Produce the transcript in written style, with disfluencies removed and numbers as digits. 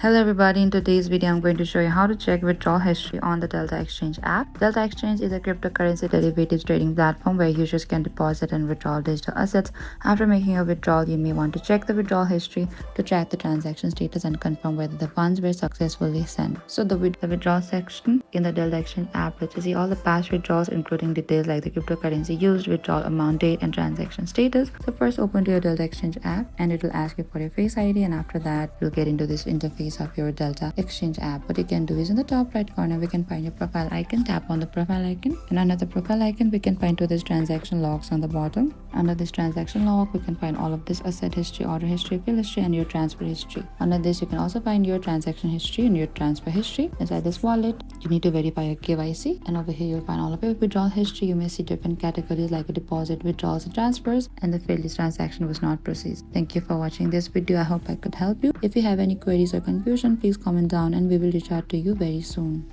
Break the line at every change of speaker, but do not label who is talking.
Hello everybody, in today's video I'm going to show you how to check withdrawal history on the Delta Exchange app. Delta Exchange is a cryptocurrency derivatives trading platform where users can deposit and withdraw digital assets. After making a withdrawal, you may want to check the withdrawal history to track the transaction status and confirm whether the funds were successfully sent. So the withdrawal section in the Delta Exchange app lets you see all the past withdrawals, including details like the cryptocurrency used, withdrawal amount, date, and transaction status. So first open to your Delta Exchange app and it will ask you for your Face ID, and after that you'll get into this interface of your Delta Exchange app. What you can do is in the top right corner we can find your profile icon. Tap on the profile icon, and under the profile icon we can find to this transaction logs on the bottom. Under this transaction log we can find all of this asset history, order history, fill history, and your transfer history. Under this you can also find your transaction history and your transfer history. Inside this wallet you need to verify your KYC, and over here you'll find all of your withdrawal history. You may see different categories like a deposit, withdrawals, and transfers, and the failed transaction was not processed. Thank you for watching this video. I hope I could help you. If you have any queries or confusion, please comment down and we will reach out to you very soon.